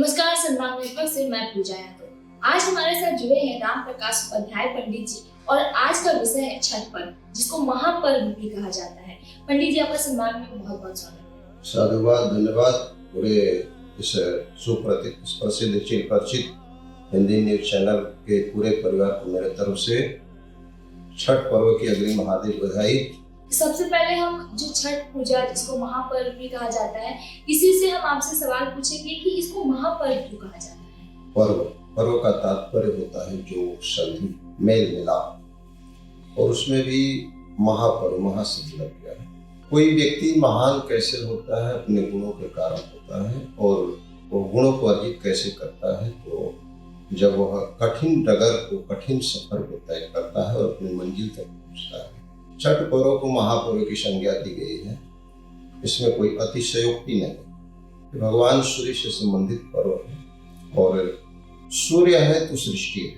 नमस्कार, सन्मान नेटवर्क से मैं पूजा यादव। आज हमारे साथ जुड़े हैं राम प्रकाश उपाध्याय पंडित जी और आज का विषय है छठ पर्व, जिसको महापर्व भी कहा जाता है। पंडित जी, आपका सम्मान में बहुत बहुत स्वागत है। साधुवाद, धन्यवाद। पूरे इस प्रसिद्ध चिरपरिचित हिंदी न्यूज चैनल के पूरे परिवार को मेरे तरफ से छठ पर्व की अग्रिम हार्दिक बधाई। सबसे पहले हम जो छठ पूजा, जिसको महापर्व भी कहा जाता है, इसी से हम आपसे सवाल पूछेंगे कि इसको महापर्व क्यों कहा जाता है। पर्व का तात्पर्य होता है जो संधि, मेल मिलाप, और उसमें भी महापर्व, महाशब्द लग गया है। कोई व्यक्ति महान कैसे होता है, अपने गुणों के कारण होता है, और वो गुणों को अर्जित कैसे करता है, तो जब वह कठिन डगर को, कठिन सफर को तय करता है और अपनी मंजिल तक पहुंचता है। छठ पर्व को महापर्व की संज्ञा दी गई है। इसमें कोई अतिशयोक्ति नहीं। भगवान सूर्य से संबंधित पर्व है, और सूर्य है तो सृष्टि है,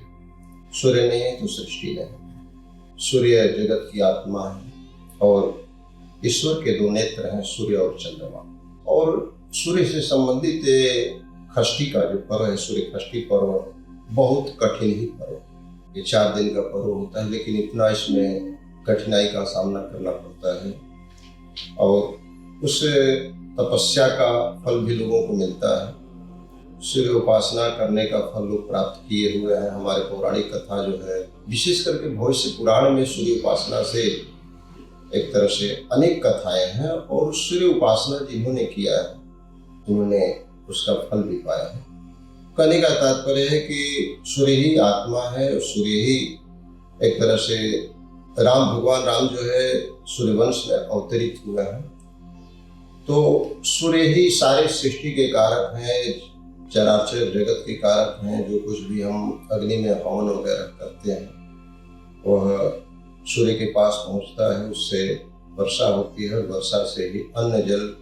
सूर्य नहीं है तो सृष्टि नहीं। सूर्य जगत की आत्मा है, और ईश्वर के दो नेत्र हैं, सूर्य और चंद्रमा। और सूर्य से संबंधित षष्ठी का जो पर्व है, सूर्य षष्ठी पर्व, बहुत कठिन ही पर्व। ये 4 दिन का पर्व होता है, लेकिन इतना इसमें कठिनाई का सामना करना पड़ता है, और उस तपस्या का फल भी लोगों को मिलता है। सूर्य उपासना करने का फल लोग प्राप्त किए हुए हैं। हमारे पौराणिक कथा जो है, विशेष करके भविष्य पुराण में सूर्य उपासना से एक तरह से अनेक कथाएं हैं, और सूर्य उपासना जिन्होंने किया है उन्होंने उसका फल भी पाया है। कहने का तात्पर्य है कि सूर्य ही आत्मा है, और सूर्य ही एक तरह से भगवान राम जो है सूर्यवंश में अवतरित हुआ है। तो सूर्य ही सारे सृष्टि के कारक हैं, चराचर जगत के कारक हैं। जो कुछ भी हम अग्नि में हवन वगैरह करते हैं वह सूर्य के पास पहुंचता है, उससे वर्षा होती है, और वर्षा से ही अन्न जल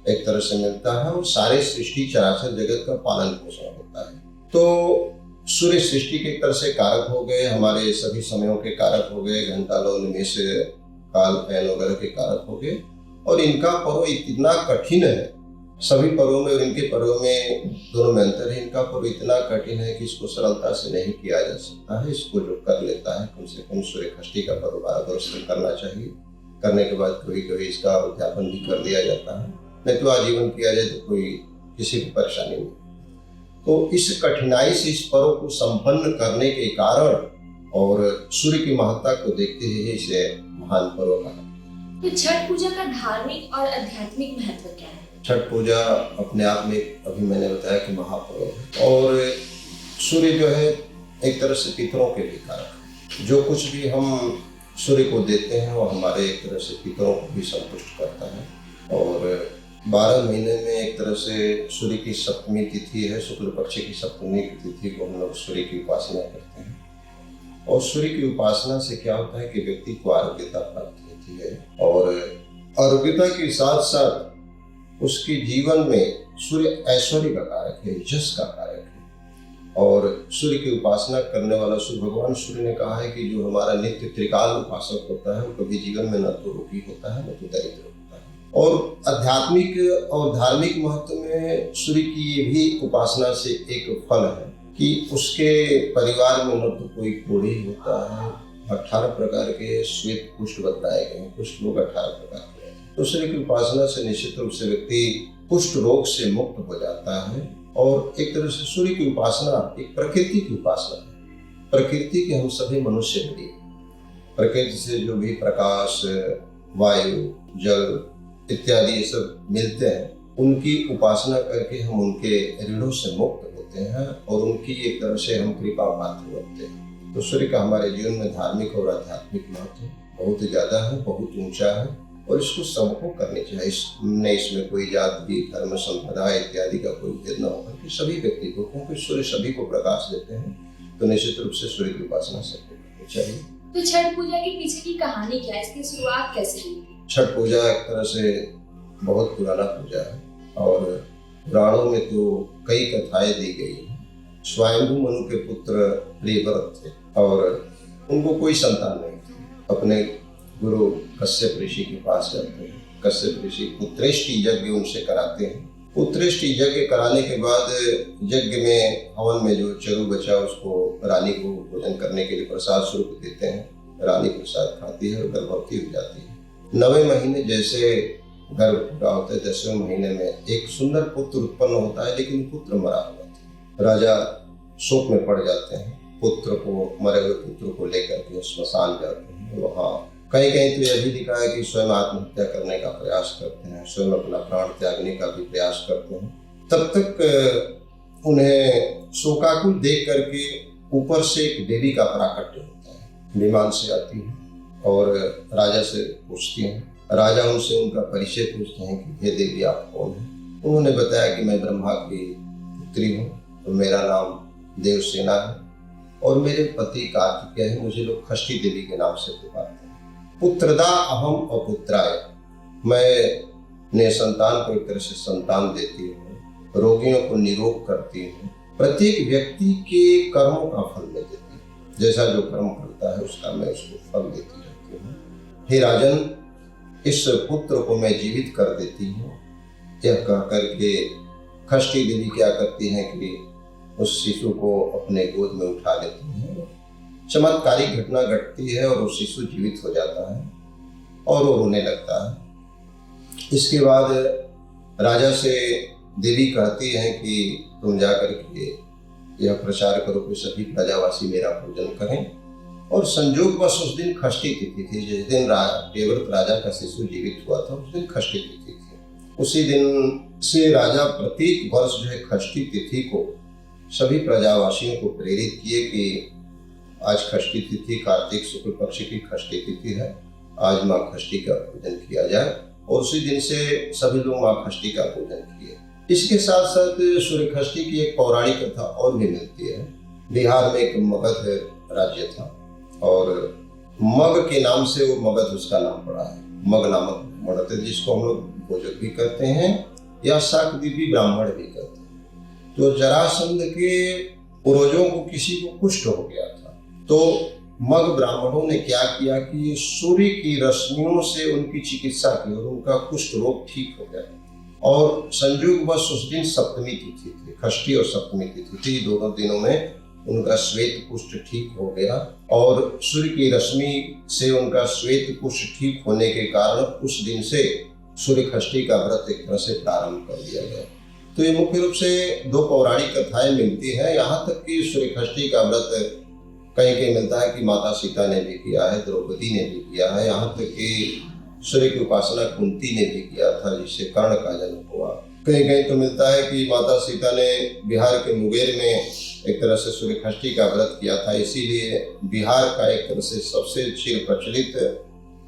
एक तरह से मिलता है, और सारे सृष्टि चराचर जगत का पालन पोषण होता है। तो सूर्य सृष्टि के तरह से कारक हो गए, हमारे सभी समयों के कारक हो गए, घंटा लो निमेष काल ऐन वगैरह के कारक हो गए। और इनका पर्व इतना कठिन है, सभी पर्वों में और इनके पर्वों में दोनों में अंतर है। इनका पर्व इतना कठिन है कि इसको सरलता से नहीं किया जा सकता है। इसको जो कर लेता है, कम से कम सूर्य षष्ठी का पर्व 12 वर्ष तक करना चाहिए। करने के बाद कभी कभी इसका उद्यापन भी कर दिया जाता है, नहीं तो आजीवन किया जाए तो कोई किसी को परेशानी नहीं। तो इस कठिनाई से इस पर्व को संपन्न करने के कारण और सूर्य की महत्ता को देखते हुए इसे महान पर्व कहा। तो छठ पूजा का धार्मिक और आध्यात्मिक महत्व क्या है? छठ पूजा अपने आप में, अभी मैंने बताया कि महापर्व है, और सूर्य जो है एक तरह से पितरों के भी कारक है। जो कुछ भी हम सूर्य को देते हैं वो हमारे एक तरह से पितरों को भी संतुष्ट करता है। और 12 महीने में एक तरह से सूर्य की सप्तमी तिथि है, शुक्ल पक्ष की सप्तमी की तिथि को हम लोग सूर्य की उपासना करते हैं। और सूर्य की उपासना से क्या होता है कि व्यक्ति को आरोग्यता प्राप्त होती है, और आरोग्यता के साथ साथ उसके जीवन में सूर्य ऐश्वर्य का कारक है, यश का कारक है। और सूर्य की उपासना करने वाला सूर्य, भगवान सूर्य ने कहा है कि जो हमारा नित्य त्रिकाल उपासक होता है वो कभी जीवन में न तो रोगी होता है, न तो दरिद्र होता है। और आध्यात्मिक और धार्मिक महत्व में सूर्य की भी उपासना से एक फल है कि उसके परिवार में न तो कोई कोढ़ी होता है। 18 प्रकार के श्वेत पुष्ट बताए गए हैं, पुष्ट रोग 18 प्रकार के। तो सूर्य की उपासना से निश्चित रूप से व्यक्ति पुष्ट रोग से मुक्त हो जाता है। और एक तरह से सूर्य की उपासना एक प्रकृति की उपासना है। प्रकृति के हम सभी मनुष्य मिले, प्रकृति से जो भी प्रकाश, वायु, जल इत्यादि ये सब मिलते हैं, उनकी उपासना करके हम उनके ऋणों से मुक्त होते हैं, और उनकी एक तरह से हम कृपा पात्र बनते हैं। तो सूर्य का हमारे जीवन में धार्मिक और आध्यात्मिक महत्व बहुत ज़्यादा है, बहुत ऊंचा है, और इसको सबको करनी चाहिए। इसमें कोई जाति, धर्म, संप्रदाय इत्यादि का कोई भेद न होकर के सभी व्यक्ति को, क्योंकि सूर्य सभी को प्रकाश देते हैं, तो निश्चित रूप से सूर्य की उपासना सबको करनी चाहिए। तो छठ पूजा के पीछे की कहानी क्या है? इसकी शुरुआत कैसे हुई? छठ पूजा एक तरह से बहुत पुराना पूजा है, और पुराणों में तो कई कथाएं दी गई हैं। स्वयंभू मनु के पुत्र प्रियव्रत थे, और उनको कोई संतान नहीं थी। अपने गुरु कश्यप ऋषि के पास जाते हैं, कश्यप ऋषि पुत्रेष्टि यज्ञ उनसे कराते हैं, पुत्रेष्टि यज्ञ कराने के बाद यज्ञ में हवन में जो चरु बचा उसको रानी को भोजन करने के लिए प्रसाद स्वरूप देते हैं। रानी प्रसाद खाती है और गर्भवती हो जाती है। 9वें महीने जैसे गर्भ पूरा होता है, 10वें महीने में एक सुंदर पुत्र उत्पन्न होता है, लेकिन पुत्र मरा हुआ था। राजा शोक में पड़ जाते हैं। पुत्र को, मरे हुए पुत्र को लेकर के श्मशान जाते हैं। वहाँ कहीं कहीं तो यह भी लिखा है कि स्वयं आत्महत्या करने का प्रयास करते हैं, स्वयं अपना प्राण त्यागने का भी प्रयास करते हैं। तब तक उन्हें शोकाकुल देख करके ऊपर से एक देवी का प्राकट्य होता है। विमान से आती है और राजा से पूछती हैं। राजा उनसे उनका परिचय पूछते हैं कि हे देवी आप कौन हैं। उन्होंने बताया कि मैं ब्रह्मा की पुत्री हूँ और मेरा नाम देवसेना है और मेरे पति कार्तिकेय हैं, मुझे लोग खष्टी देवी के नाम से पुकारते हैं। पुत्रदा अहम अपुत्राय, मैं ने संतान को एक तरह से संतान देती हूँ, रोगियों को निरोग करती हूँ, प्रत्येक व्यक्ति के कर्मों का फल मैं देती हूँ, जैसा जो कर्म करता है उसका मैं उसको फल देती रहती हूँ। हे राजन, इस पुत्र को मैं जीवित कर देती हूँ। यह कह करके खष्टी देवी क्या करती हैं कि उस शिशु को अपने गोद में उठा लेती हैं। चमत्कारिक घटना घटती है और वो शिशु जीवित हो जाता है और वो रोने लगता है। इसके बाद राजा से देवी कहती हैं कि तुम जाकर के यह प्रचार करो कि सभी प्रजावासी मेरा पूजन करें। और संजोगवश उस दिन खष्टी तिथि थी। जिस दिन देवव्रत राजा का शिशु जीवित हुआ था उस दिन खष्टी तिथि थी। उसी दिन से राजा प्रत्येक वर्ष जो है खष्टी तिथि को सभी प्रजावासियों को प्रेरित किए कि आज खष्टी तिथि, कार्तिक शुक्ल पक्ष की खष्टी तिथि है, आज माँ खष्टी का पूजन किया जाए। और उसी दिन से सभी लोग माँ खष्टी का पूजन किए। इसके साथ साथ सूर्य खष्टी की एक पौराणिक कथा और भी मिलती है। बिहार में एक मगध राज्य था और मग के नाम से वो मगध उसका नाम पड़ा है। मग नामक मगध, जिसको हम लोग भोजक भी करते हैं या शाकदी भी ब्राह्मण भी करते हैं। तो जरासंध के पूर्वजों को किसी को कुष्ठ हो गया था, तो मग ब्राह्मणों ने क्या किया कि सूर्य की रश्मियों से उनकी चिकित्सा की और उनका कुष्ठ रोग ठीक हो गया। और संयोगवश उस दिन सप्तमी तिथि थी, खष्टी और सप्तमी तिथि थी। दोनों दिनों में उनका श्वेत कुष्ठ ठीक हो गया और सूर्य की रश्मि से उनका श्वेत कुष्ठ ठीक होने के कारण उस दिन से सूर्य खष्टी का व्रत एक तरह से प्रारंभ कर दिया गया। तो ये मुख्य रूप से दो पौराणिक कथाएं मिलती हैं। यहाँ तक कि सूर्य खष्टी का व्रत कहीं कहीं मिलता है कि माता सीता ने भी किया है, द्रौपदी ने भी किया है, यहाँ तक कि सूर्य की उपासना कुंती ने भी किया था, जिससे कर्ण का जन्म हुआ। कहीं कहीं तो मिलता है कि माता सीता ने बिहार के मुंगेर में एक तरह से सूर्य खष्टी का व्रत किया था। इसीलिए बिहार का एक तरह से सबसे चिर प्रचलित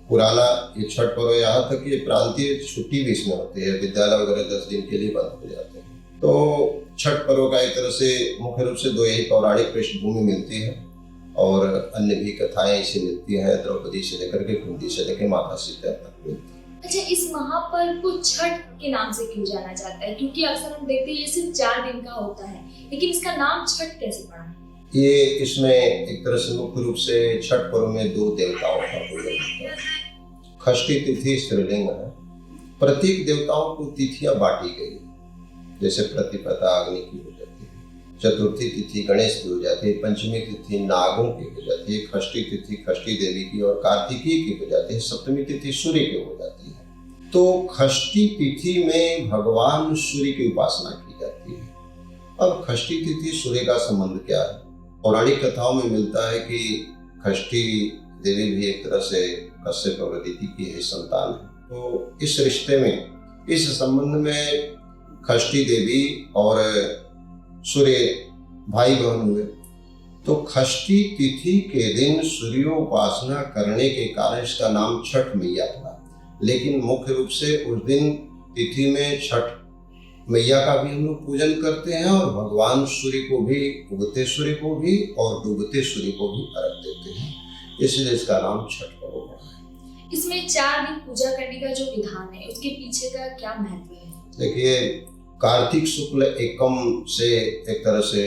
पुराना ये छठ पर्व, यहाँ तक कि प्रांतीय छुट्टी भी इसमें होती है, विद्यालय वगैरह 10 दिन के लिए बंद हो जाते हैं। तो छठ पर्व का एक तरह से मुख्य रूप से दो यही पौराणिक पृष्ठभूमि मिलती है और अन्य भी कथाएं इसे मिलती हैं, द्रौपदी से लेकर के कुंती से लेकर माता सीता तक मिलती है। अच्छा, इस महापर्व को छठ के नाम से क्यों जाना जाता है? क्योंकि अक्सर हम देखते हैं ये सिर्फ 4 दिन का होता है, लेकिन इसका नाम छठ कैसे पड़ा? ये इसमें एक तरह से मुख्य रूप से छठ पर्व में 2 देवताओं का पूजन होता है। खष्टी तिथि स्त्रीलिंग है। प्रत्येक देवताओं को तिथियां बांटी गई, जैसे प्रतिपदा अग्नि की हो जाती है, चतुर्थी तिथि गणेश की हो जाती है, पंचमी तिथि नागों की हो जाती है, खष्टी तिथि खष्टी देवी की और कार्तिकी की हो जाती है, सप्तमी तिथि सूर्य की हो जाती है। तो खष्टी तिथि में भगवान सूर्य की उपासना की जाती है। अब खष्टी तिथि सूर्य का संबंध क्या है? पौराणिक कथाओं में मिलता है कि खष्टी देवी भी एक तरह से कश्यप और अदिति की ही संतान है। तो इस रिश्ते में, इस संबंध में खष्टी देवी और सूर्य भाई बहन हुए। तो खष्टी तिथि के दिन सूर्योपासना करने के कारण इसका नाम छठ मैया पड़ा। लेकिन मुख्य रूप से उस दिन तिथि में छठ मैया का भी हम लोग पूजन करते हैं और भगवान सूर्य को भी, उगते सूर्य को भी और डूबते सूर्य को भी अर्घ देते हैं, इसलिए इसका नाम छठ पर्व पड़ा है। इसमें 4 दिन पूजा करने का जो विधान है उसके पीछे का क्या महत्व है? देखिए, कार्तिक शुक्ल एकम से एक तरह से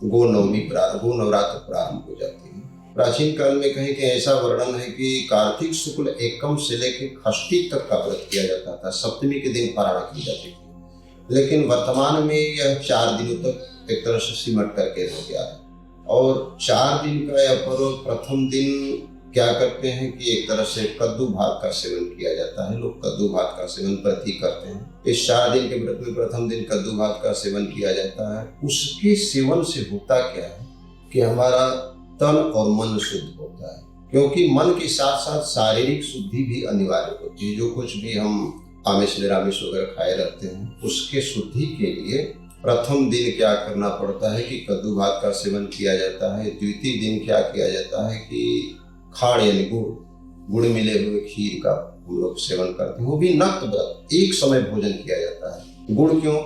गो नवरात्र प्रारंभ हो जाती है। प्राचीन काल में कहीं कहीं ऐसा वर्णन है कि कार्तिक शुक्ल एकम से लेकर खष्टी तक का व्रत किया जाता था। सप्तमी के दिन पारणा की जाती थी लेकिन वर्तमान में यह 4 दिनों तक एक तरह से सिमट करके रह गया है। और 4 दिन का यह पर्व, प्रथम दिन क्या करते हैं कि एक तरह से कद्दू भात का सेवन किया जाता है। लोग कद्दू भात का सेवन प्रति करते हैं। इस 4 दिन के व्रत में प्रथम दिन कद्दू भात का सेवन किया जाता है। उसके सेवन से होता क्या है कि हमारा तन और मन शुद्ध होता है, क्योंकि मन के साथ साथ शारीरिक शुद्धि भी अनिवार्य होती है। जो कुछ भी हम आमिष निरामिष वगैरह खाए रहते हैं, उसके शुद्धि के लिए प्रथम दिन क्या करना पड़ता है कि कद्दू भात का सेवन किया जाता है। द्वितीय दिन क्या किया जाता है कि खाड़ यानी गुड़ मिले हुए खीर का हम लोग सेवन करते हैं। वो भी नक्त व्रत, एक समय भोजन किया जाता है। गुड़ क्यों,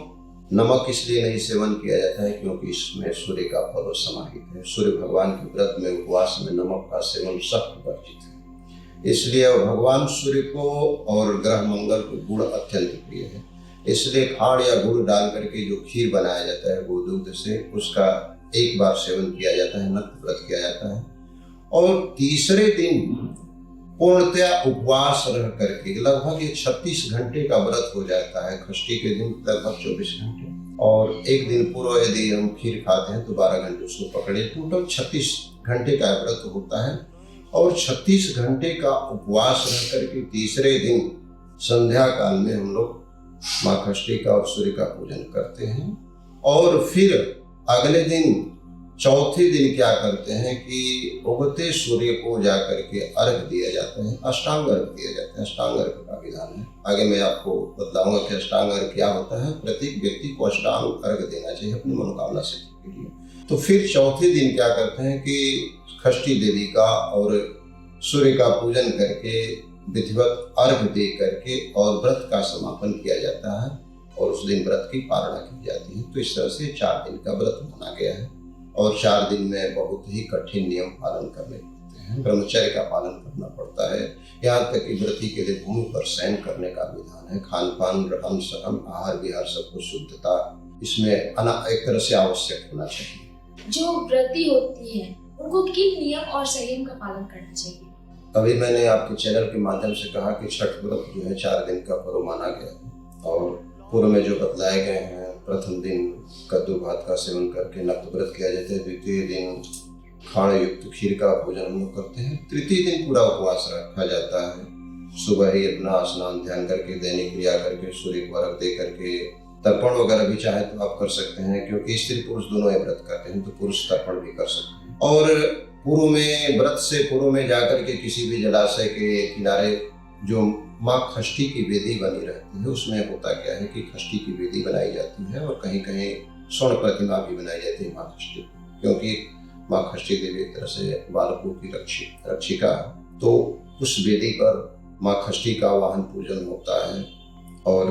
नमक इसलिए नहीं सेवन किया जाता है क्योंकि इसमें सूर्य का पर्व समाहित है। सूर्य भगवान के व्रत में, उपवास में नमक का सेवन सख्त वर्जित है। इसलिए भगवान सूर्य को और ग्रह मंगल को गुड़ अत्यंत प्रिय है। इसलिए खाड़ या गुड़ डाल करके जो खीर बनाया जाता है गोदूध से, उसका एक बार सेवन किया जाता है, नक्त व्रत किया जाता है। और तीसरे दिन पूर्णतया उपवास रह करके लगभग 36 घंटे का व्रत हो जाता है। षष्ठी के दिन लगभग 24 घंटे, और एक दिन पूर्व यदि हम खीर खाते हैं तो 12 घंटे उसको पकड़े, टोटल 36 घंटे का व्रत होता है। और 36 घंटे का उपवास रह करके तीसरे दिन संध्या काल में हम लोग माँ षष्ठी का और सूर्य का पूजन करते हैं। और फिर अगले दिन चौथे दिन क्या करते हैं कि उगते सूर्य को जाकर के अर्घ दिया जाता है, अष्टांग अर्घ दिया जाता है। अष्टांग अर्घ का विधान है, आगे मैं आपको बतलाऊंगा कि अष्टांग अर्घ क्या होता है। प्रत्येक व्यक्ति को अष्टांग अर्घ देना चाहिए अपनी मनोकामना सिद्धि के लिए। तो फिर चौथे दिन क्या करते हैं कि षष्ठी देवी का और सूर्य का पूजन करके विधिवत अर्घ दे करके और व्रत का समापन किया जाता है, और उस दिन व्रत की पालना की जाती है। तो इस तरह से 4 दिन का व्रत माना गया है। और 4 दिन में बहुत ही कठिन नियम पालन करने पड़ते हैं, ब्रह्मचर्य का पालन करना पड़ता है। यहाँ तक कि व्रती के लिए भूमि पर शयन करने का विधान है। खान पान, रहन सहन, आहार विहार, सब कुछ शुद्धता इसमें एक तरह से आवश्यक होना चाहिए। जो व्रती होती है उनको किन नियम और संयम का पालन करना चाहिए? अभी मैंने आपके चैनल के माध्यम से कहा कि छठ व्रत जो है 4 दिन का पर्व माना गया है, और पूर्व में जो बतलाए गए हैं, प्रथम दिन कद्दू भात का सेवन करके नक्त व्रत किया जाता है। द्वितीय दिन खाड़ युक्त खीर का भोजन हम लोग करते हैं। तृतीय दिन पूरा उपवास रखा जाता है। सुबह ही अपना स्नान ध्यान करके, दैनिक क्रिया करके, सूर्य को अर्घ दे करके, तर्पण वगैरह भी चाहे तो आप कर सकते हैं, क्योंकि स्त्री पुरुष दोनों ये व्रत करते हैं, तो पुरुष तर्पण भी कर सकते हैं। और पूर्व में, व्रत से पूर्व में जाकर के किसी भी जलाशय के किनारे जो माँ षष्ठी की वेदी बनी रहती है, उसमें होता क्या है कि षष्ठी की वेदी बनाई जाती है, और कहीं कहीं स्वर्ण प्रतिमा भी बनाई जाती है माँ षष्ठी, क्योंकि माँ षष्ठी देवी एक तरह से बालकों की रक्षिका है। तो उस वेदी पर माँ षष्ठी का वाहन पूजन होता है। और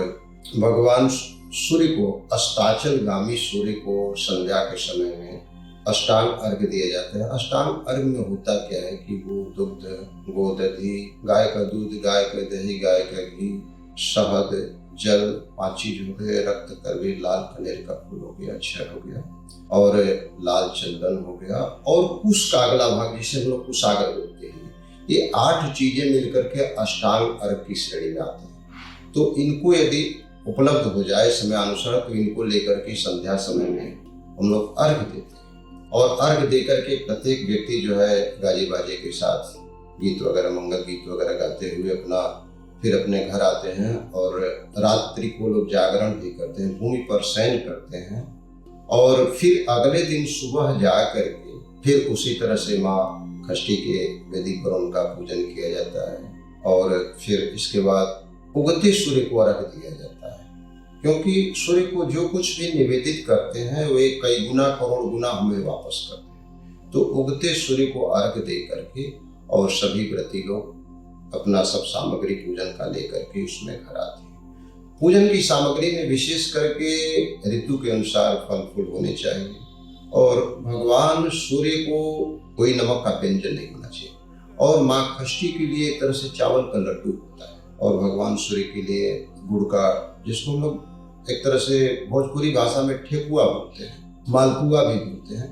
भगवान सूर्य को, अस्ताचलगामी सूर्य को संध्या के समय में अष्टांग अर्घ दिए जाते हैं। अष्टांग अर्घ में होता क्या है कि वो दुग्ध, गोदधि, गाय का दूध, गाय का दही, गाय का घी, शहद, जल, 5 चीज हो गए, रक्त करवे, लाल कनेर का फूल हो गया, अक्षर हो गया, और लाल चंदन हो गया, और कुश का अगला भाग जिसे हम लोग कुशागर बोलते हैं। ये 8 चीजें मिलकर के अष्टांग अर्घ की श्रेणी में आते हैं। तो इनको यदि उपलब्ध हो जाए समय अनुसार, तो इनको लेकर के संध्या समय में हम लोग अर्घ देते हैं। और अर्घ देकर के प्रत्येक व्यक्ति जो है गाजे बाजे के साथ गीत वगैरह, मंगल गीत वगैरह गाते हुए फिर अपने घर आते हैं, और रात्रि को लोग जागरण भी करते हैं, भूमि पर शयन करते हैं। और फिर अगले दिन सुबह जा करके फिर उसी तरह से माँ षष्ठी के वेदी पर उनका पूजन किया जाता है। और फिर इसके बाद उगते सूर्य को अर्घ दिया जाता है, क्योंकि सूर्य को जो कुछ भी निवेदित करते हैं वे कई गुना, करोड़ गुना हमें वापस करते हैं। तो उगते सूर्य को अर्घ दे करके और सभी व्रती लोग अपना सब सामग्री पूजन का लेकर के उसमें घर आते हैं। पूजन की सामग्री में विशेष करके ऋतु के अनुसार फल फूल होने चाहिए, और भगवान सूर्य को कोई नमक का व्यंजन नहीं होना चाहिए। और माँ षष्ठी के लिए एक तरह से चावल का लड्डू होता है, और भगवान सूर्य के लिए गुड़ का, जिसको हम लोग एक तरह से भोजपुरी भाषा में ठेकुआ बोलते हैं, मालपुआ भी बोलते हैं,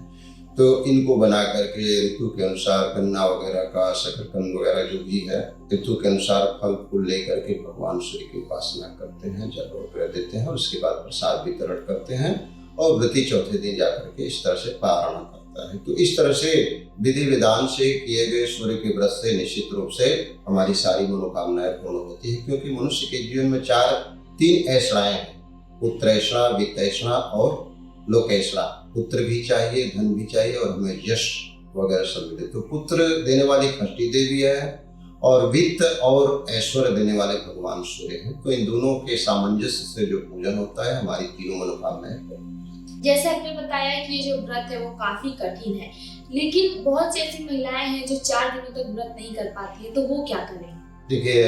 तो इनको बना करके ऋतु के अनुसार गन्ना वगैरह का, शकरकंद वगैरह जो भी है, ऋतु के अनुसार फल फूल लेकर के भगवान सूर्य की उपासना करते हैं, जल वगैरह देते हैं और उसके बाद प्रसाद वितरण करते हैं और व्रती चौथे दिन जाकर के इस तरह से पारण करता है। तो इस तरह से विधि विधान से किए गए सूर्य के व्रत से निश्चित रूप से हमारी सारी मनोकामनाएं पूर्ण होती है, क्योंकि मनुष्य के जीवन में तीन ऐषणाएं हैं, पुत्रैषणा, वित्तैषणा और लोकैषणा। पुत्र भी चाहिए, धन भी चाहिए और हमें यश वगैरह सब मिले। तो पुत्र देने वाली षष्ठी देवी है और वित्त और ऐश्वर्य देने वाले भगवान सूर्य हैं। तो इन दोनों के सामंजस्य से जो पूजन होता है, हमारी तीनों मनोकामनाएं। जैसे आपने बताया कि ये जो व्रत है वो काफी कठिन है, लेकिन बहुत सी ऐसी महिलाएं हैं जो 4 दिनों तक व्रत नहीं कर पाती है, तो वो क्या करें? देखिए,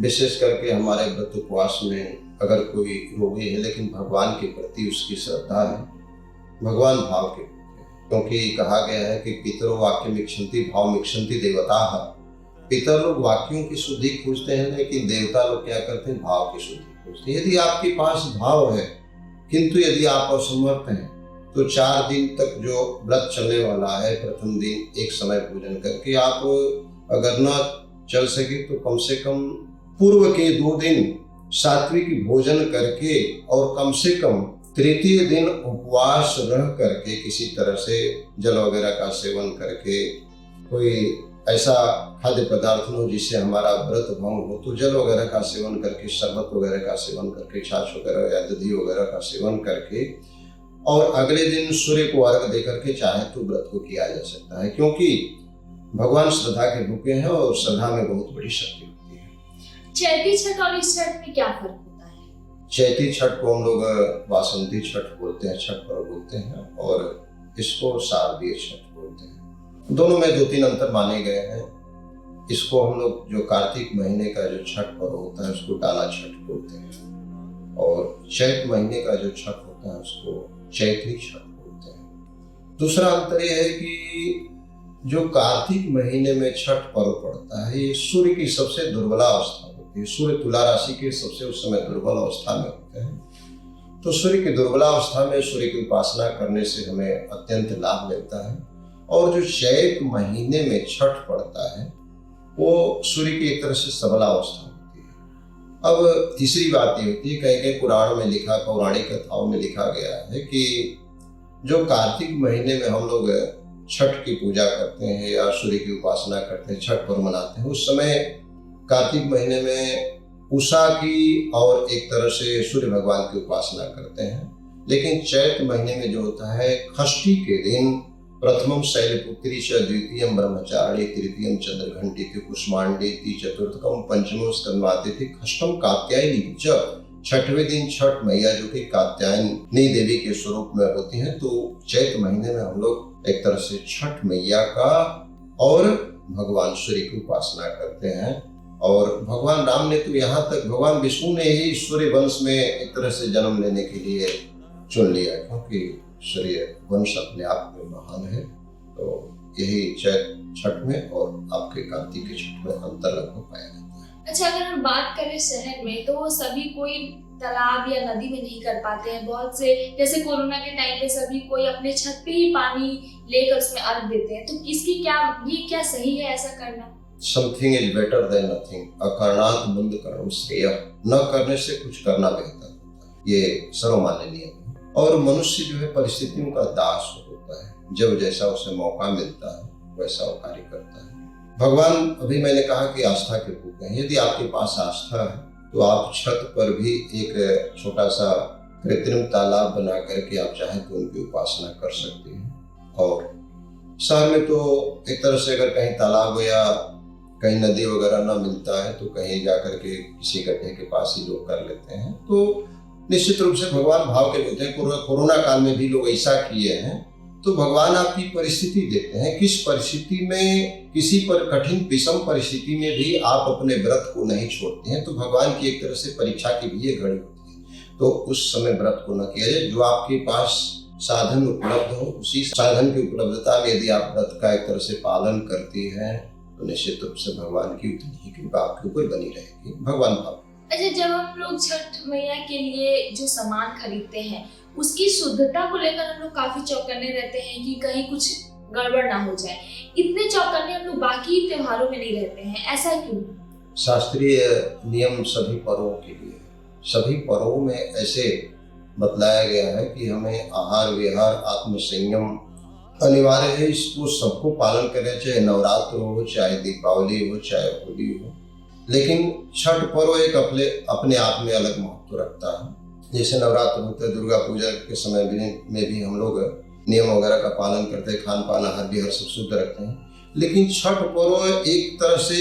विशेष करके हमारे व्रत उपवास में अगर कोई रोगी है लेकिन भगवान के प्रति उसकी श्रद्धा है, भगवान भाव के प्रति, क्योंकि कहा गया है कि पितरो वाक्य मिक्षन्ति भाव मिक्षन्ति देवताः। पितर लोग वाक्यों की शुद्धि खोजते हैं, लेकिन देवता लोग क्या करते हैं? भाव की शुद्धि खोजते हैं। यदि आपके पास भाव है, किंतु यदि आप असमर्थ हैं, तो 4 दिन तक जो व्रत चलने वाला है, प्रथम दिन एक समय पूजन करके आप अगर न चल सके तो कम से कम पूर्व के 2 दिन सात्विक भोजन करके और कम से कम तृतीय दिन उपवास रह करके किसी तरह से जल वगैरह का सेवन करके, कोई ऐसा खाद्य पदार्थ हो जिससे हमारा व्रत भंग हो, तो जल वगैरह का सेवन करके, शरबत वगैरह का सेवन करके, छाछ वगैरह या दही वगैरह का सेवन करके और अगले दिन सूर्य को अर्घ दे करके चाहे तो व्रत को किया जा सकता है, क्योंकि भगवान श्रद्धा के भूखे हैं और श्रद्धा में बहुत बड़ी शक्ति होती है। चैती छठ और इस छठ में क्या फर्क होता है? चैती छठ को हम लोग वासंती छठ बोलते हैं, छठ पर्व बोलते हैं, और इसको शारदीय छठ बोलते हैं। दोनों में 2-3 अंतर माने गए हैं। इसको हम लोग जो कार्तिक महीने का जो छठ पर्व होता है उसको डाला छठ बोलते हैं, और चैत महीने का जो छठ होता है उसको चैत्री छठ बोलते हैं। दूसरा अंतर यह है कि जो कार्तिक महीने में छठ पर्व पड़ता है, ये सूर्य की सबसे दुर्बला अवस्था होती है। सूर्य तुला राशि के सबसे उस समय दुर्बल अवस्था में होते हैं। तो सूर्य की दुर्बला अवस्था में सूर्य की उपासना करने से हमें अत्यंत लाभ मिलता है। और जो चैत महीने में छठ पड़ता है वो सूर्य की एक तरह से सबला अवस्था होती है। अब तीसरी बात ये होती है, कहीं पुराण में लिखा, पौराणिक कथाओं में लिखा गया है कि जो कार्तिक महीने में हम लोग छठ की पूजा करते हैं या सूर्य की उपासना करते हैं, छठ पर्व मनाते हैं, उस समय कार्तिक महीने में उषा की और एक तरह से सूर्य भगवान की उपासना करते हैं। लेकिन चैत महीने में जो होता है, षष्ठी के दिन प्रथमम शैलपुत्री च, द्वितीयम ब्रह्मचारिणी, तृतीयम चंद्रघंटिति कुष्मांडेति, चतुर्थकम पंचमम स्कंदमातिथि, षष्ठम कात्यायनी च। छठवें दिन छठ मैया जो कि कात्यायनी देवी के स्वरूप में होती हैं। तो चैत महीने में हम लोग एक तरह से छठ मैया का और भगवान सूर्य की उपासना करते हैं। और भगवान राम ने तो यहाँ तक भगवान विष्णु ने ही सूर्य वंश में एक तरह से जन्म लेने के लिए चुन लिया, क्योंकि सूर्य वंश अपने आप में महान है। तो यही चैत छठ में और आपके कार्तिक के छठ में अंतर लगभग पाया जाता है। अच्छा, अगर हम बात करें शहर में, तो सभी कोई तालाब या नदी में नहीं कर पाते हैं। बहुत से, जैसे कोरोना के टाइम पे सभी कोई अपने छत पे ही पानी लेकर उसमें अर्घ देते हैं। तो इसकी क्या सही है ऐसा करना? Something is better than nothing. अकरणात् मुंद कर्म श्रेयः। न करने से कुछ करना बेहतर होता है, ये सर्वमान्य नियम है। और मनुष्य जो है परिस्थितियों का दास होता है, जब जैसा उसे मौका मिलता है वैसा वो कार्य करता है। भगवान, अभी मैंने कहा कि आस्था के भूखे हैं। यदि आपके पास आस्था है तो आप छत पर भी एक छोटा सा कृत्रिम तालाब बना करके आप चाहें तो उनकी उपासना कर सकते हैं। और शहर में तो एक तरह से अगर कहीं तालाब या कहीं नदी वगैरह ना मिलता है तो कहीं जाकर के किसी गड्ढे के पास ही लोग कर लेते हैं। तो निश्चित रूप से भगवान भाव के होते हैं। कोरोना काल में भी लोग ऐसा किए हैं। तो भगवान आपकी परिस्थिति देखते हैं, किस परिस्थिति में, किसी पर कठिन विषम परिस्थिति में भी आप अपने व्रत को नहीं छोड़ते हैं। तो भगवान की एक तरह से परीक्षा की भी ये घड़ी होती है। तो उस समय व्रत को न किया जाए। जो आपके पास साधन उपलब्ध हो, उसी साधन की उपलब्धता में यदि आप व्रत का एक तरह से पालन करती हैं तो निश्चित रूप से भगवान की उतनी ही कृपा आपके ऊपर बनी रहेगी। भगवान भाव। अच्छा, जब हम लोग छठ मैया के लिए जो सामान खरीदते हैं उसकी शुद्धता को लेकर हम लोग काफी चौकन्ने रहते हैं कि कहीं कुछ गड़बड़ ना हो जाए। इतने चौकन्ने हम लोग बाकी त्योहारों में नहीं रहते हैं, ऐसा क्यों? शास्त्रीय नियम सभी पर्वों के लिए है। सभी पर्वों में ऐसे बतलाया गया है कि हमें आहार विहार आत्म संयम अनिवार्य है। इसको सबको पालन करें, चाहे नवरात्र हो, चाहे दीपावली हो, चाहे होली हो। लेकिन छठ पर्व एक अपने आप में अलग महत्व रखता है। जैसे नवरात्र होते हैं, दुर्गा पूजा के समय में भी हम लोग नियम वगैरह का पालन करते हैं, खान पान आहार विहार सब शुद्ध रखते हैं। लेकिन छठ पर्व एक तरह से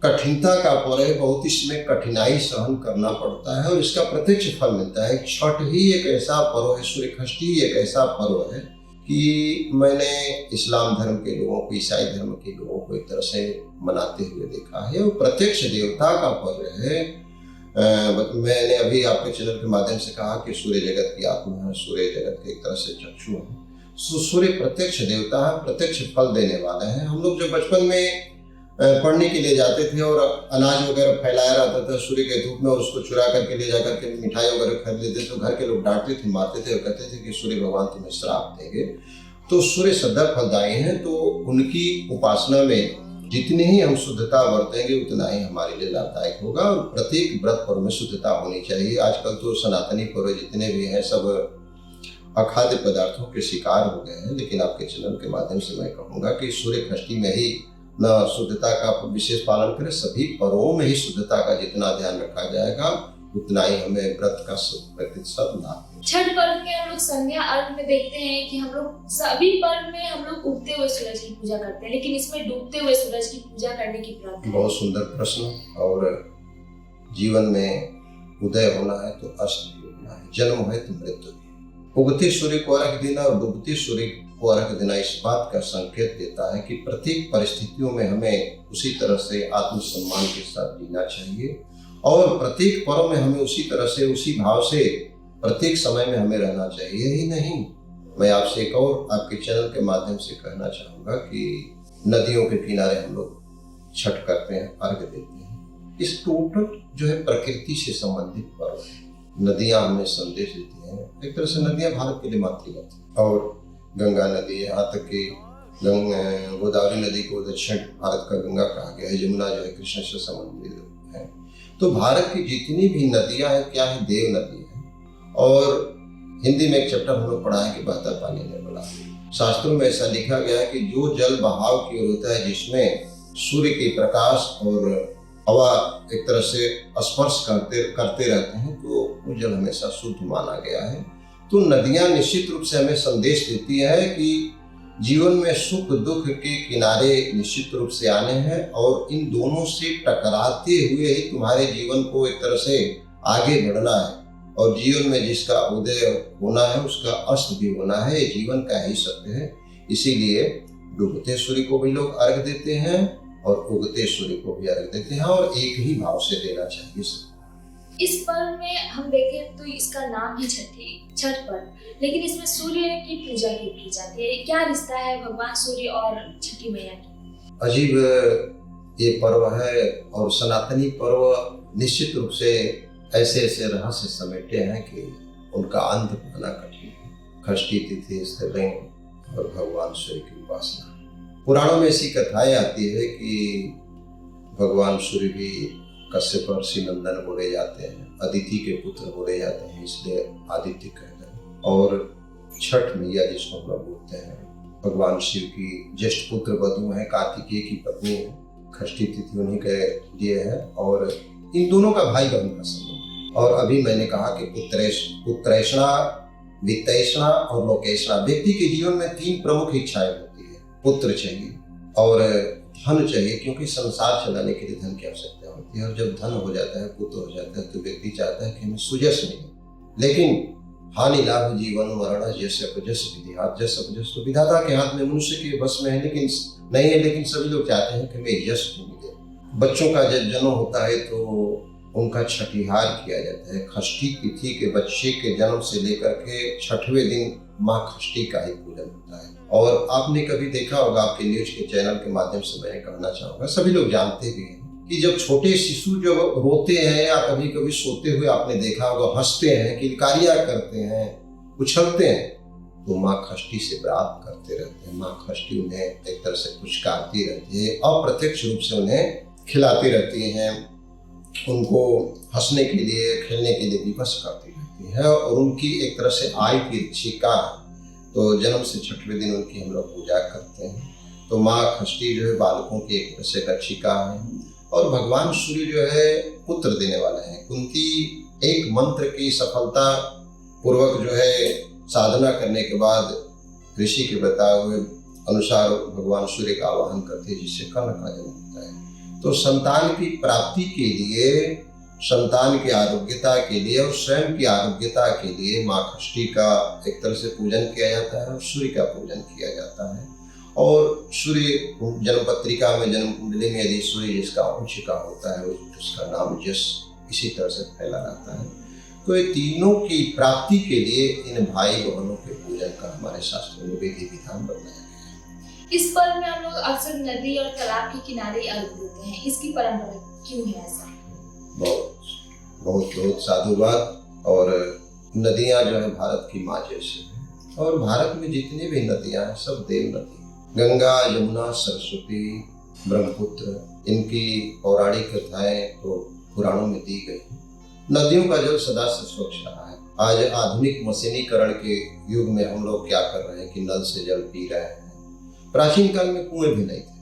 कठिनता का पर्व है, बहुत इसमें कठिनाई सहन करना पड़ता है और इसका प्रत्यक्ष फल मिलता है। छठ ही एक ऐसा पर्व है, सूर्यषष्ठी एक ऐसा पर्व है कि मैंने इस्लाम धर्म के लोगों को, ईसाई धर्म के लोगों को एक तरह से मनाते हुए देखा है और प्रत्यक्ष देवता का पर्व है। मैंने अभी आपके चैनल के माध्यम से कहा कि सूर्य जगत की आत्मा है, सूर्य जगत के एक तरह से चक्षु है। सूर्य प्रत्यक्ष देवता है, प्रत्यक्ष फल देने वाले हैं। हम लोग जब बचपन में पढ़ने के लिए जाते थे और अनाज वगैरह फैलाया रहता था सूर्य के धूप में और उसको चुरा करके ले जाकर के मिठाई वगैरह खरीद लेते, तो घर के लोग डांटते थे, मारते थे और कहते थे कि सूर्य भगवान तुम्हें श्राप देंगे। तो सूर्य सदा फलदायी हैं, तो उनकी उपासना में जितनी ही हम शुद्धता बरतेंगे उतना ही हमारे लिए लाभदायक होगा। और प्रत्येक व्रत पर्व में शुद्धता होनी चाहिए। आजकल तो सनातनी पर्व जितने भी हैं सब अखाद्य पदार्थों के शिकार हो गए हैं, लेकिन आपके चैनल के माध्यम से मैं कहूँगा कि सूर्यषष्ठी में ही न शुद्धता का विशेष पालन करें, सभी पर्वों में ही शुद्धता का जितना ध्यान रखा जाएगा उतना ही हमें व्रत का 100% लाभ। छठ पर्व में हम लोग संध्या अर्घ में देखते हैं कि हम लोग सभी पर्व में हम लोग उगते हुए सूरज की पूजा करते हैं, लेकिन इसमें डूबते हुए सूरज की पूजा करने की प्रथा है। बहुत सुंदर प्रश्न। और जीवन में उदय होना है तो अस्त भी होना है, जन्म है तो मृत्यु भी। उगते सूर्य को अर्घ देना और डूबते सूर्य को अर्घ देना इस बात का संकेत देता है कि प्रत्येक परिस्थितियों में हमें उसी तरह से आत्मसम्मान के साथ जीना चाहिए और प्रत्येक पर्व में हमें उसी तरह से, उसी भाव से प्रत्येक समय में हमें रहना चाहिए ही नहीं। मैं आपसे एक और आपके चैनल के माध्यम से कहना चाहूँगा कि नदियों के किनारे हम लोग छठ करते हैं, अर्घ देते हैं। इस टोटल जो है प्रकृति से संबंधित पर्व है। नदियाँ हमें संदेश देती हैं। एक तरह से नदियाँ भारत के लिए मातृगत है और गंगा नदी, यहाँ तक कि गोदावरी नदी को दक्षिण भारत का गंगा कहा गया है, यमुना जो है कृष्ण से संबंधित है। तो भारत की जितनी भी नदियाँ हैं क्या है, देव नदी है। और हिंदी में एक चैप्टर हम लोग पढ़ा है कि बहता पानी ने बोला। शास्त्रों में ऐसा लिखा गया है कि जो जल बहाव की ओर होता है, जिसमें सूर्य के प्रकाश और हवा एक तरह से स्पर्श करते रहते हैं, तो वो जल हमेशा शुद्ध माना गया है। तो नदियाँ निश्चित रूप से हमें संदेश देती है कि जीवन में सुख दुख के किनारे निश्चित रूप से आने हैं और इन दोनों से टकराते हुए ही तुम्हारे जीवन को एक तरह से आगे बढ़ना है। और जीवन में जिसका उदय होना है उसका अस्त भी होना है, ये जीवन का ही सत्य है। इसीलिए डूबते सूर्य को भी लोग अर्घ देते हैं और उगते सूर्य को भी अर्घ देते हैं और एक ही भाव से देना चाहिए सबको। इस पर्व में हम देखें तो इसका नाम है छठ पर्व, लेकिन इसमें सूर्य की पूजा क्यों की जाती है? क्या रिश्ता है भगवान सूर्य और छठी मैया की? अजीब ये पर्व है और सनातनी पर्व निश्चित रूप से ऐसे ऐसे रहस्य समेटे हैं कि उनका अंत पाना कठिन है। षष्ठी तिथि, स्त्रीलिंग और भगवान सूर्य की उपासना। पुराणों में ऐसी कथाएं आती है कि भगवान सूर्य भी कश्यप ऋषि नंदन बोले जाते हैं, अदिति के पुत्र बोले जाते हैं, इसलिए आदित्य कहते हैं। और छठ मैया जिसको हम लोग बोलते हैं, भगवान शिव की ज्येष्ठ पुत्र वधु है, कार्तिकेय की पत्नी है। षष्ठी तिथि उन्हीं के लिए है और इन दोनों का भाई बहन का संबंध है। और अभी मैंने कहा कि पुत्रैषणा, वित्तैषणा और लोकेषणा। व्यक्ति के जीवन में 3 प्रमुख इच्छाएं होती है। पुत्र चाहिए और धन चाहिए, क्योंकि संसार चलाने के लिए धन की आवश्यकता होती है। और जब धन हो जाता है, पुत्र हो जाता है, तो व्यक्ति चाहता है कि हमें सुजस मिले। लेकिन हानि लाभ जीवन मरण जैसे अपजस विधिहात, जैसे अपजस तो विधाता के हाथ में, मनुष्य के बस में है लेकिन नहीं है। लेकिन सभी लोग चाहते हैं कि हमें यश मिले। बच्चों का जब जन्म होता है तो उनका छठिहार किया जाता है। षष्ठी तिथि के बच्चे के जन्म से लेकर के 6वें दिन माँ षष्ठी का ही पूजन होता है। और आपने कभी देखा होगा, आपके न्यूज के चैनल के माध्यम से मैं कहना चाहूँगा, सभी लोग जानते भी हैं कि जब छोटे शिशु जब रोते हैं या कभी कभी सोते हुए आपने देखा होगा, हंसते हैं, किलकारियाँ करते हैं, उछलते हैं तो माँ षष्ठी से प्राप्त करते रहते हैं। माँ षष्ठी उन्हें एक तरह से पुचकारती रहती है, अप्रत्यक्ष रूप से उन्हें खिलाती रहती हैं, उनको हंसने के लिए खेलने के लिए विवश करती रहती है। और उनकी एक तरह से आय की रक्षिका, तो जन्म से 6वें दिन उनकी हम लोग पूजा करते हैं। तो माँ षष्ठी जो है बालकों की एक तरह से रक्षिका है। और भगवान सूर्य जो है पुत्र देने वाले हैं। कुंती एक मंत्र की सफलता पूर्वक जो है साधना करने के बाद ऋषि के बताए हुए अनुसार भगवान सूर्य का आवाहन करते हैं, जिससे कर्ण का जन्म होता है। तो संतान की प्राप्ति के लिए, संतान की आरोग्यता के लिए और स्वयं की आरोग्यता के लिए माँ षष्ठी का एक तरह से पूजन किया जाता है और सूर्य का पूजन किया जाता है। और सूर्य जन्म पत्रिका में, जन्म कुंडली में यदि सूर्य जिसका उच्च का होता है उसका नाम यश इसी तरह से फैला रहता है। तो ये तीनों की प्राप्ति के लिए इन भाई बहनों के पूजन का हमारे शास्त्रों में विधि विधान बताया गया है। इस पर्व में हम लोग अक्सर नदी और तालाब के किनारे अर्घ देते हैं, इसकी परंपरा क्यों है ऐसा? बहुत बहुत बहुत साधुवाद। और नदियां जो है भारत की माँ जैसे हैं, और भारत में जितनी भी नदियां हैं सब देव नदी, गंगा, यमुना, सरस्वती, ब्रह्मपुत्र, इनकी पौराणिक कथाएं तो पुराणों में दी गई हैं। नदियों का जल सदा से स्वच्छ रहा है। आज आधुनिक मशीनीकरण के युग में हम लोग क्या कर रहे हैं कि नल से जल पी रहे हैं। प्राचीन काल में कुएं भी नहीं थे।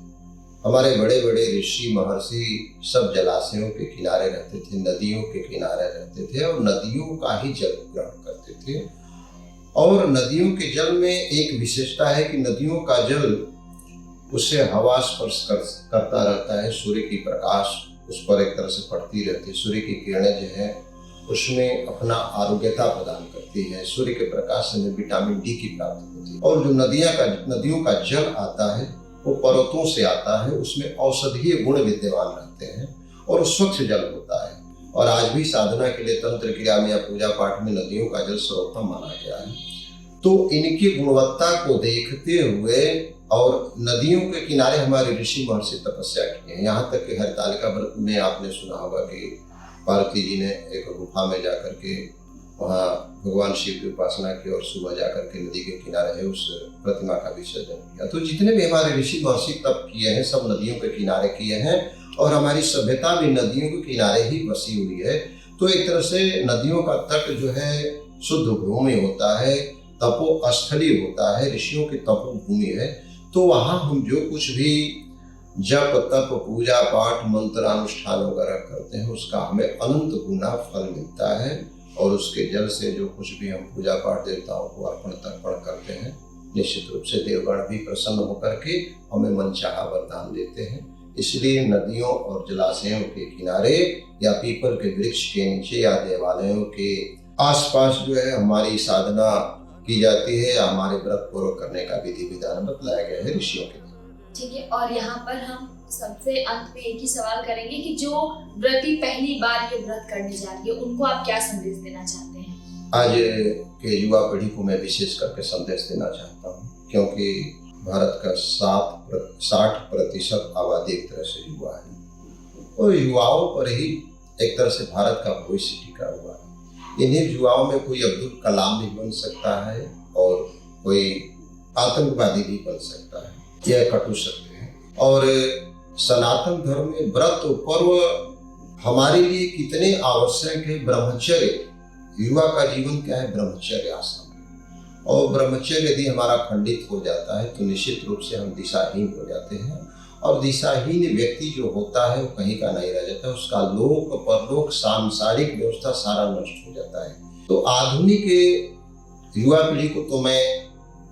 हमारे बड़े बड़े ऋषि महर्षि सब जलाशयों के किनारे रहते थे, नदियों के किनारे रहते थे और नदियों का ही जल ग्रहण करते थे। और नदियों के जल में एक विशेषता है कि नदियों का जल उससे हवा स्पर्श करता रहता है, सूर्य की प्रकाश उस पर एक तरह से पड़ती रहती है, सूर्य की किरणें जो है उसमें अपना आरोग्यता प्रदान करती है। सूर्य के प्रकाश से विटामिन डी की प्राप्ति होती है। और जो नदियों का जल आता है वो पर्वतों से आता है, उसमें औषधीय गुण विद्यमान रहते हैं और स्वच्छ जल होता है। और आज भी साधना के लिए तंत्र क्रिया में या पूजा पाठ में नदियों का जल सर्वोत्तम माना गया है। तो इनकी गुणवत्ता को देखते हुए और नदियों के किनारे हमारे ऋषि महर्षि तपस्या की है। यहाँ तक कि हरितालिका व्रत में आपने सुना होगा कि पार्वती जी ने एक गुफा में जाकर के वहाँ भगवान शिव की उपासना की और सुबह जाकर के नदी के किनारे है उस प्रतिमा का विसर्जन किया। तो जितने भी हमारे ऋषि महर्षि तप किए हैं सब नदियों के किनारे किए हैं और हमारी सभ्यता भी नदियों के किनारे ही बसी हुई है। तो एक तरह से नदियों का तट जो है शुद्ध भूमि होता है, तपोस्थली होता है, ऋषियों की तपोभूमि है। तो वहाँ हम जो कुछ भी जप तप पूजा पाठ मंत्रानुष्ठान वगैरह करते हैं उसका हमें अनंत गुना फल मिलता है। और उसके जल से जो कुछ भी हम पूजा पाठ देवताओं को अर्पण तर्पण करते हैं निश्चित रूप से देवगण भी प्रसन्न होकर के हमें मनचाहा वरदान देते हैं। इसलिए नदियों और जलाशयों के किनारे या पीपल के वृक्ष के नीचे या देवालयों के आसपास जो है हमारी साधना की जाती है या हमारे व्रत पूर्ण करने का विधि विधान बतलाया गया है ऋषियों के। ठीक है, और यहाँ पर हम सबसे अंत में एक ही सवाल करेंगे कि जो व्रती पहली बार ये व्रत करने जा रही है उनको आप क्या संदेश देना चाहते हैं? आज के युवा पीढ़ी को मैं विशेष करके संदेश देना चाहता हूँ, क्योंकि भारत का 60% आबादी एक तरह से युवा है और युवाओं पर ही एक तरह से भारत का भविष्य टिका हुआ है। इन्हीं युवाओं में कोई अब्दुल कलाम भी बन सकता है और कोई आतंकवादी भी बन सकता है, यह कटु सत्य है। और सनातन धर्म में व्रत पर्व हमारे लिए कितने आवश्यक है। ब्रह्मचर्य, युवा का जीवन क्या है? ब्रह्मचर्य आश्रम। और ब्रह्मचर्य यदि हमारा खंडित हो जाता है तो निश्चित रूप से हम दिशाहीन हो जाते हैं और दिशाहीन व्यक्ति जो होता है वो कहीं का नहीं रह जाता, उसका लोक परलोक सांसारिक व्यवस्था सारा नष्ट हो जाता है। तो आधुनिक युवा पीढ़ी को तो मैं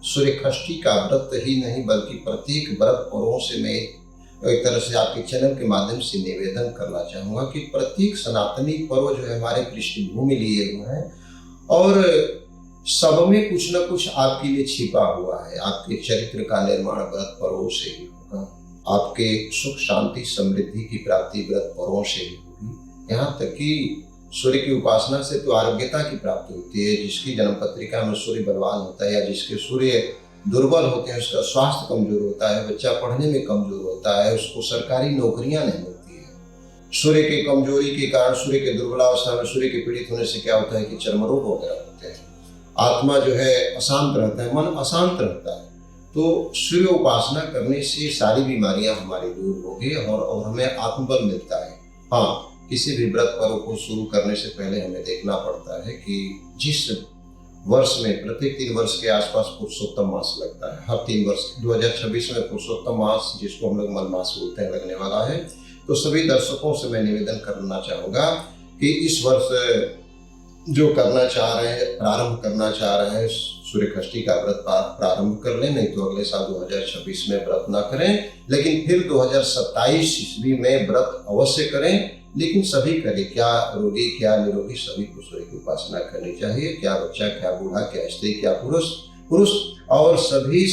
सूर्य षष्ठी का व्रत ही नहीं बल्कि प्रत्येक व्रत पर्वों से मैं एक तरह से आपके चैनल के माध्यम से निवेदन करना चाहूँगा कि प्रत्येक सनातनी पर्व जो है हमारे पृष्ठभूमि लिए हुए हैं और सब में कुछ न कुछ आपके लिए छिपा हुआ है। आपके चरित्र का निर्माण व्रत पर्वों से ही होगा, आपके सुख शांति समृद्धि की प्राप्ति व्रत पर्वों से ही होगी। यहाँ तक कि सूर्य की उपासना से तो आरोग्यता की प्राप्ति होती है। जिसकी जन्म पत्रिका में सूर्य बलवान होता है या जिसके सूर्य दुर्बल होते हैं उसका स्वास्थ्य कमजोर होता है, बच्चा पढ़ने में कमजोर होता है, उसको सरकारी नौकरियां नहीं मिलती है। सूर्य की कमजोरी के कारण, सूर्य के दुर्बलावस्था में सूर्य के पीड़ित होने से क्या होता है कि चर्म रोग वगैरह होते हैं। आत्मा जो है अशांत रहता है, मन अशांत रहता है, तो सूर्य उपासना करने से सारी बीमारियां हमारी दूर होगी और हमें आत्मबल मिलता है। हाँ, किसी भी व्रत पर्व को शुरू करने से पहले हमें देखना पड़ता है कि जिस वर्ष में प्रत्येक 3 वर्ष के आसपास पुरुषोत्तम मास लगता है, हर 3 वर्ष 2026 में पुरुषोत्तम मास जिसको हम लोग मल मास बोलते हैं लगने वाला है। तो सभी दर्शकों से मैं निवेदन करना चाहूँगा कि इस वर्ष जो करना चाह रहे हैं, प्रारंभ करना चाह रहे हैं, सूर्य षष्ठी का व्रत प्रारंभ कर लें, नहीं तो अगले साल 2026 में व्रत ना करें, लेकिन फिर 2027 ईस्वी में व्रत अवश्य करें। लेकिन सभी करें, क्या रोगी क्या निरोगी, सभी को सूर्य की उपासना करनी चाहिए, क्या बच्चा क्या बूढ़ा क्या स्त्री क्या पुरुष और सभी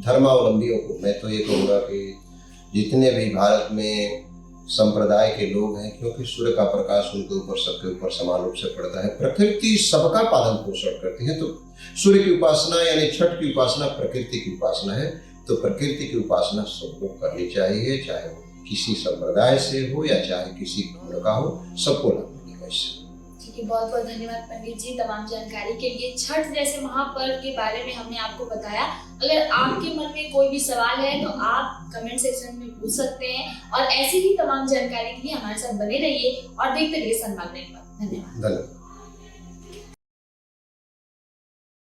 धर्मावलंबियों को मैं तो ये कहूँगा कि जितने भी भारत में संप्रदाय के लोग हैं, क्योंकि सूर्य का प्रकाश उनके ऊपर सबके ऊपर समान रूप से पड़ता है, प्रकृति सबका पालन पोषण करती है। तो सूर्य की उपासना यानी छठ की उपासना प्रकृति की उपासना है, तो प्रकृति की उपासना सबको करनी चाहिए, चाहे वो किसी संप्रदाय से हो या चाहे किसी धर्म का हो, सबको लगनी चाहिए। ठीक है, बहुत बहुत धन्यवाद पंडित जी तमाम जानकारी के लिए। छठ जैसे महापर्व के बारे में हमने आपको बताया। अगर आपके मन में कोई भी सवाल है तो आप कमेंट सेक्शन में पूछ सकते हैं और ऐसी ही तमाम जानकारी के लिए हमारे साथ बने रहिए और देखते रहिए सनबाग नेटवर्क। धन्यवाद।